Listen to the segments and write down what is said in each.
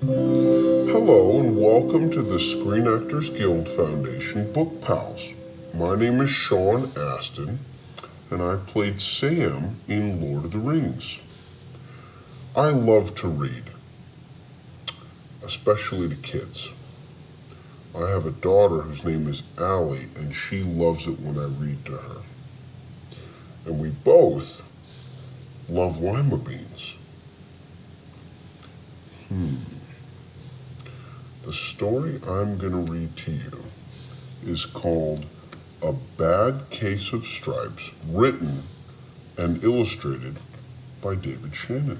Hello and welcome to the Screen Actors Guild Foundation Book Pals. My name is Sean Astin, and I played Sam in Lord of the Rings. I love to read, especially to kids. I have a daughter whose name is Allie, and she loves it when I read to her. And we both love lima beans. The story I'm going to read to you is called A Bad Case of Stripes, written and illustrated by David Shannon.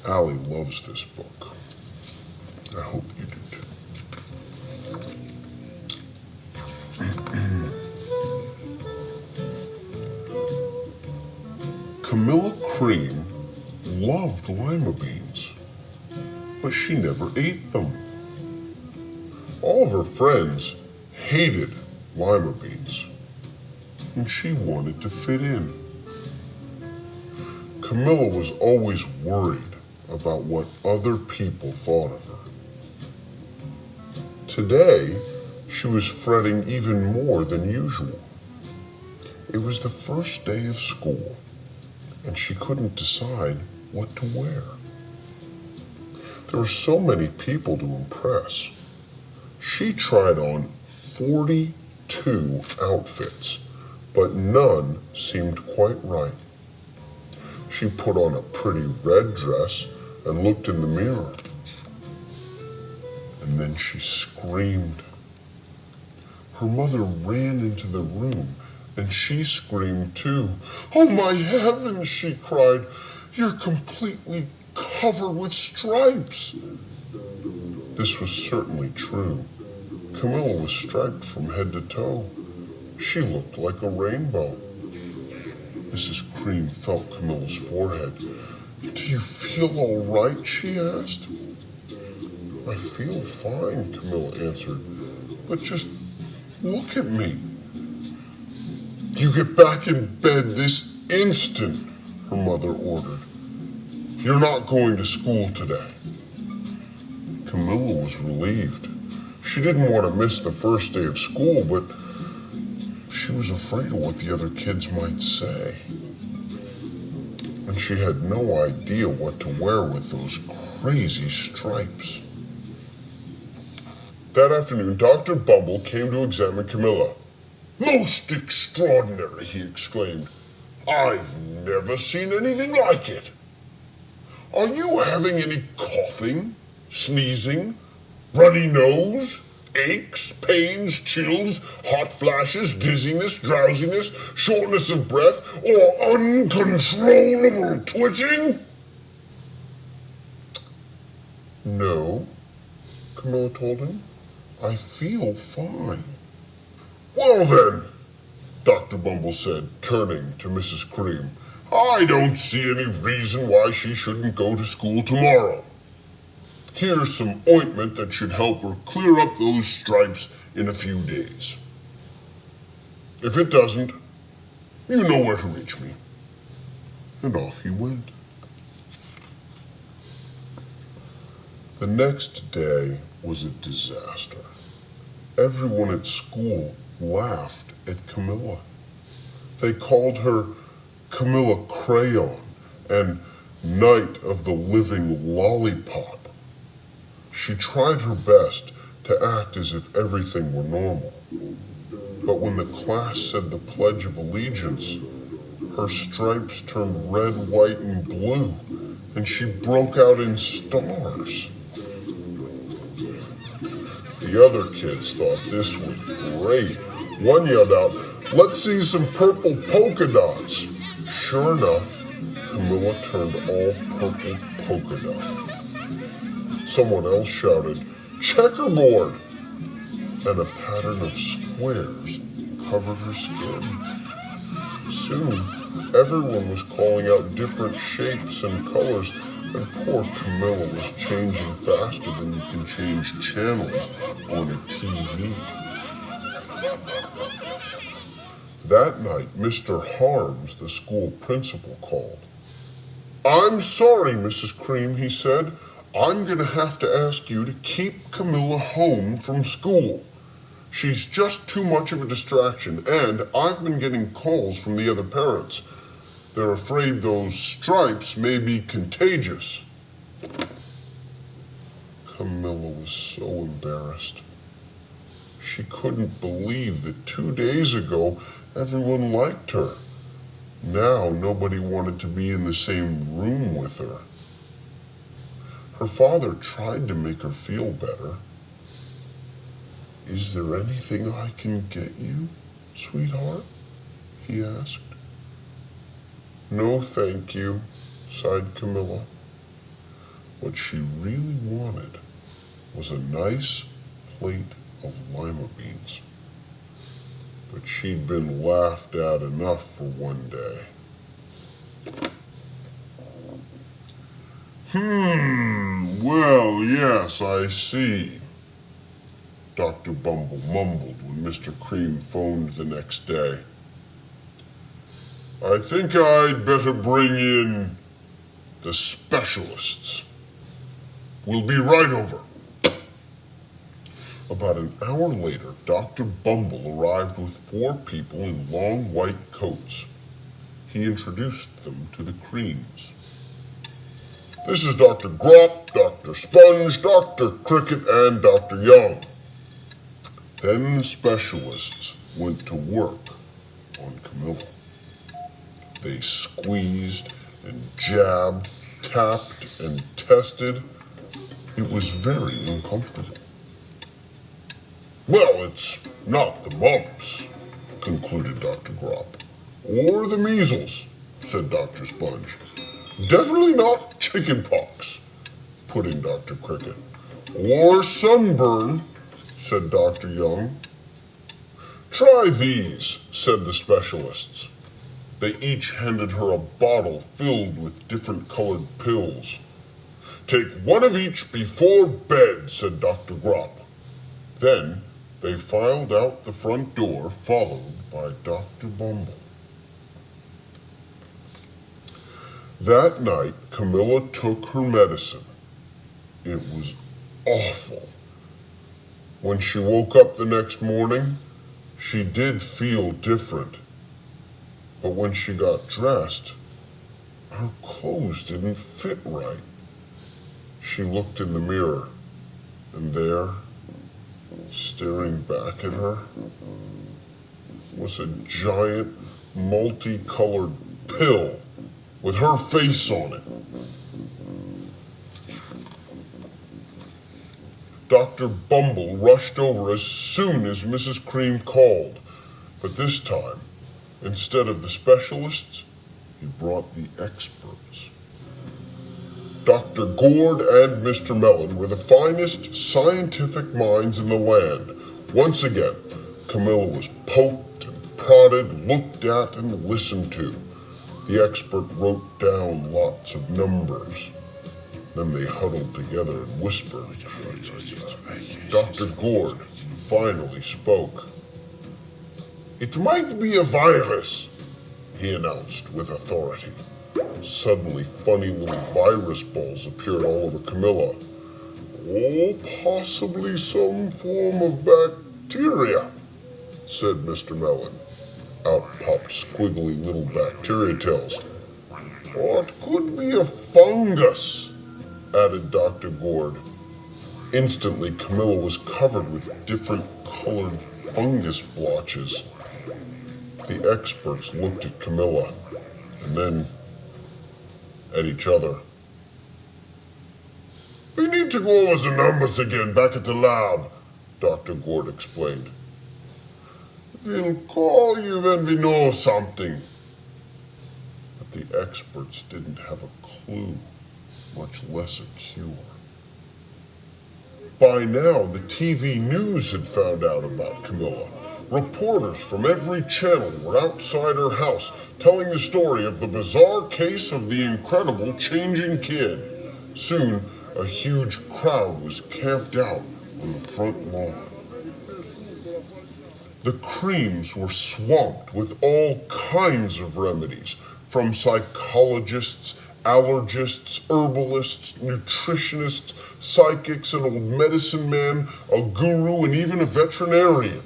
Allie loves this book. I hope you do too. Camilla Cream loved lima beans, but she never ate them. All of her friends hated lima beans, and she wanted to fit in. Camilla was always worried about what other people thought of her. Today, she was fretting even more than usual. It was the first day of school, and she couldn't decide what to wear. There were so many people to impress. She tried on 42 outfits, but none seemed quite right. She put on a pretty red dress and looked in the mirror. And then she screamed. Her mother ran into the room, and she screamed too. "Oh my heavens," she cried. "You're completely covered with stripes." This was certainly true. Camilla was striped from head to toe. She looked like a rainbow. Mrs. Cream felt Camilla's forehead. "Do you feel all right?" she asked. "I feel fine," Camilla answered. "But just look at me." "You get back in bed this instant," her mother ordered. "You're not going to school today." Camilla was relieved. She didn't want to miss the first day of school, but she was afraid of what the other kids might say. And she had no idea what to wear with those crazy stripes. That afternoon, Dr. Bumble came to examine Camilla. "Most extraordinary," he exclaimed. "I've never seen anything like it. Are you having any coughing, sneezing, runny nose, aches, pains, chills, hot flashes, dizziness, drowsiness, shortness of breath, or uncontrollable twitching?" "No," Camilla told him. "I feel fine." "Well then," Dr. Bumble said, turning to Mrs. Cream, "I don't see any reason why she shouldn't go to school tomorrow. Here's some ointment that should help her clear up those stripes in a few days. If it doesn't, you know where to reach me." And off he went. The next day was a disaster. Everyone at school laughed at Camilla. They called her Camilla Crayon and Night of the Living Lollipop. She tried her best to act as if everything were normal. But when the class said the Pledge of Allegiance, her stripes turned red, white, and blue, and she broke out in stars. The other kids thought this was great. One yelled out, "Let's see some purple polka dots." Sure enough, Camilla turned all purple polka dot. Someone else shouted, "Checkerboard!" and a pattern of squares covered her skin. Soon, everyone was calling out different shapes and colors, and poor Camilla was changing faster than you can change channels on a TV. That night, Mr. Harms, the school principal, called. "I'm sorry, Mrs. Cream," he said. I'm going to have to ask you to keep Camilla home from school. She's just too much of a distraction, and I've been getting calls from the other parents. They're afraid those stripes may be contagious. Camilla was so embarrassed. She couldn't believe that 2 days ago everyone liked her. Now nobody wanted to be in the same room with her. Her father tried to make her feel better. "Is there anything I can get you, sweetheart?" he asked. "No, thank you," sighed Camilla. What she really wanted was a nice plate of lima beans. But she'd been laughed at enough for one day. Well, yes, I see," Dr. Bumble mumbled when Mr. Cream phoned the next day. "I think I'd better bring in the specialists. We'll be right over." About an hour later, Dr. Bumble arrived with 4 people in long white coats. He introduced them to the Creams. "This is Dr. Grop, Dr. Sponge, Dr. Cricket, and Dr. Young." Then the specialists went to work on Camilla. They squeezed and jabbed, tapped and tested. It was very uncomfortable. "Well, it's not the mumps," concluded Dr. Grop. "Or the measles," said Dr. Sponge. "Definitely not chicken pox," put in Dr. Cricket. "Or sunburn," said Dr. Young. "Try these," said the specialists. They each handed her a bottle filled with different colored pills. "Take one of each before bed," said Dr. Grop. Then they filed out the front door, followed by Dr. Bumble. That night, Camilla took her medicine. It was awful. When she woke up the next morning, she did feel different. But when she got dressed, her clothes didn't fit right. She looked in the mirror, and there, staring back at her, was a giant, multicolored pill with her face on it. Dr. Bumble rushed over as soon as Mrs. Cream called, but this time, instead of the specialists, he brought the experts. Dr. Gourd and Mr. Mellon were the finest scientific minds in the land. Once again, Camilla was poked and prodded, looked at and listened to. The expert wrote down lots of numbers. Then they huddled together and whispered. Dr. Gourd finally spoke. "It might be a virus," he announced with authority. Suddenly, funny little virus balls appeared all over Camilla. "Oh, possibly some form of bacteria," said Mr. Mellon. Out popped squiggly little bacteria tails. "Or it could be a fungus," added Dr. Gourd. Instantly, Camilla was covered with different colored fungus blotches. The experts looked at Camilla and then at each other. "We need to go over the numbers again back at the lab," Dr. Gourd explained. "We'll call you when we know something." But the experts didn't have a clue, much less a cure. By now, the TV news had found out about Camilla. Reporters from every channel were outside her house, telling the story of the bizarre case of the incredible changing kid. Soon, a huge crowd was camped out on the front lawn. The Creams were swamped with all kinds of remedies, from psychologists, allergists, herbalists, nutritionists, psychics, an old medicine man, a guru, and even a veterinarian.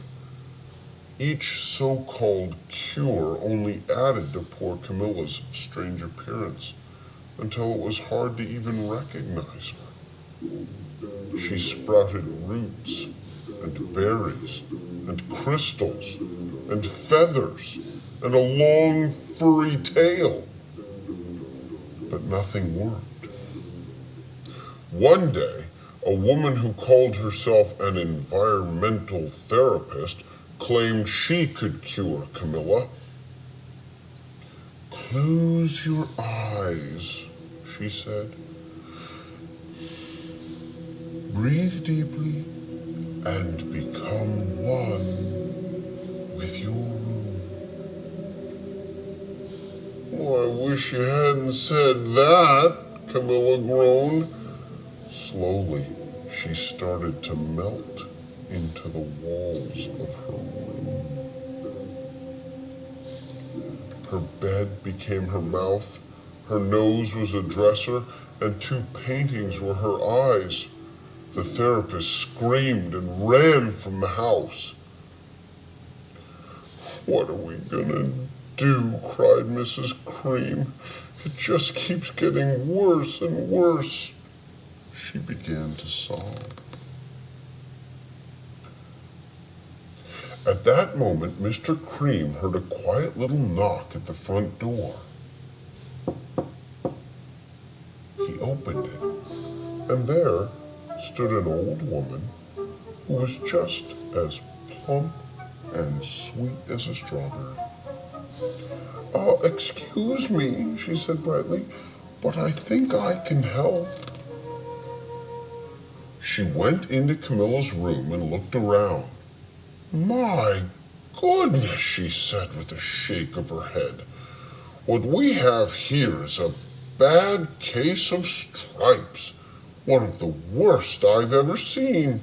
Each so-called cure only added to poor Camilla's strange appearance until it was hard to even recognize her. She sprouted roots and berries and crystals and feathers and a long furry tail, but nothing worked. One day, a woman who called herself an environmental therapist claimed she could cure Camilla. "Close your eyes," she said. "Breathe deeply and become one with your room." "Oh, I wish you hadn't said that," Camilla groaned. Slowly, she started to melt into the walls of her room. Her bed became her mouth, her nose was a dresser, and 2 paintings were her eyes. The therapist screamed and ran from the house. "What are we gonna do?" cried Mrs. Cream. "It just keeps getting worse and worse." She began to sob. At that moment, Mr. Cream heard a quiet little knock at the front door. He opened it, and there stood an old woman who was just as plump and sweet as a strawberry. "Excuse me," she said brightly, "but I think I can help." She went into Camilla's room and looked around. "My goodness," she said with a shake of her head. "What we have here is a bad case of stripes, one of the worst I've ever seen."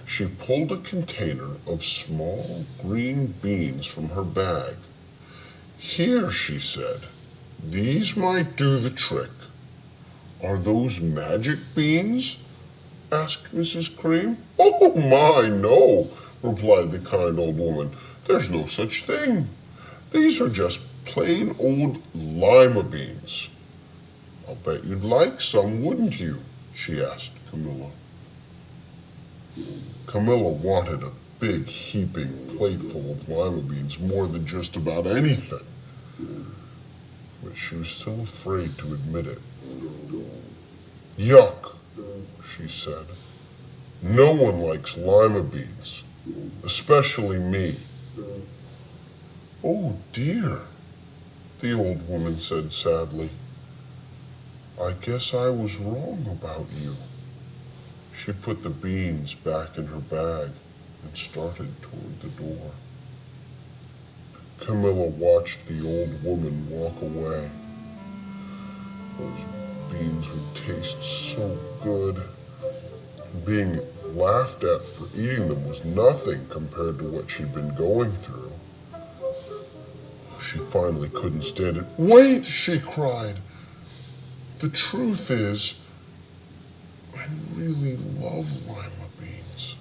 She pulled a container of small green beans from her bag. "Here," she said, "these might do the trick." "Are those magic beans?" asked Mrs. Cream. "Oh my, no," replied the kind old woman. "There's no such thing. These are just plain old lima beans." "I'll bet you'd like some, wouldn't you?" she asked Camilla. Camilla wanted a big heaping plateful of lima beans more than just about anything, but she was still afraid to admit it. "Yuck," she said. "No one likes lima beans, especially me." "Oh dear," the old woman said sadly. "I guess I was wrong about you." She put the beans back in her bag and started toward the door. Camilla watched the old woman walk away. Those beans would taste so good. Being laughed at for eating them was nothing compared to what she'd been going through. She finally couldn't stand it. "Wait," she cried. "The truth is, I really love lima beans."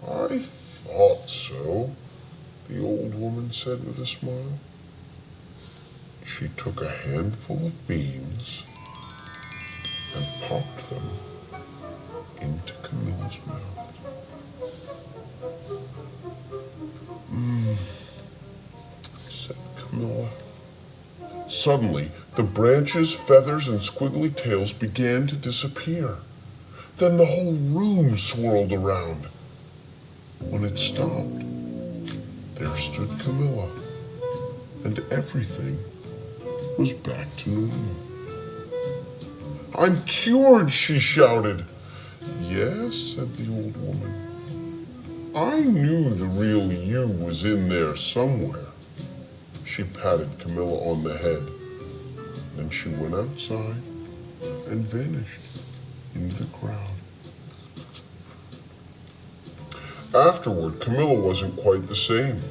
"I thought so," the old woman said with a smile. She took a handful of beans and popped them into Camilla's mouth. Said Camilla. Suddenly, the branches, feathers, and squiggly tails began to disappear. Then the whole room swirled around. When it stopped, there stood Camilla, and everything was back to normal. "I'm cured," she shouted. "Yes," said the old woman. "I knew the real you was in there somewhere." She patted Camilla on the head. Then she went outside and vanished into the crowd. Afterward, Camilla wasn't quite the same.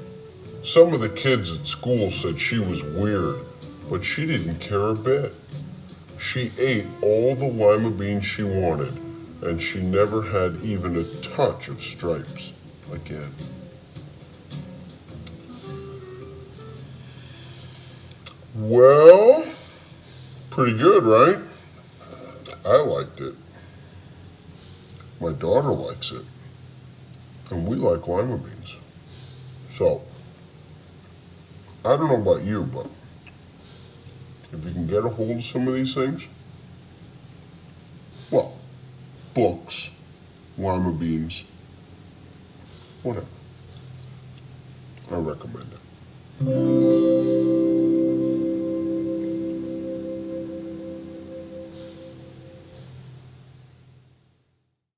Some of the kids at school said she was weird, but she didn't care a bit. She ate all the lima beans she wanted, and she never had even a touch of stripes again. Well, pretty good, right? I liked it. My daughter likes it. And we like lima beans. So, I don't know about you, but if you can get a hold of some of these things, well, books, lima beans, whatever. I recommend it.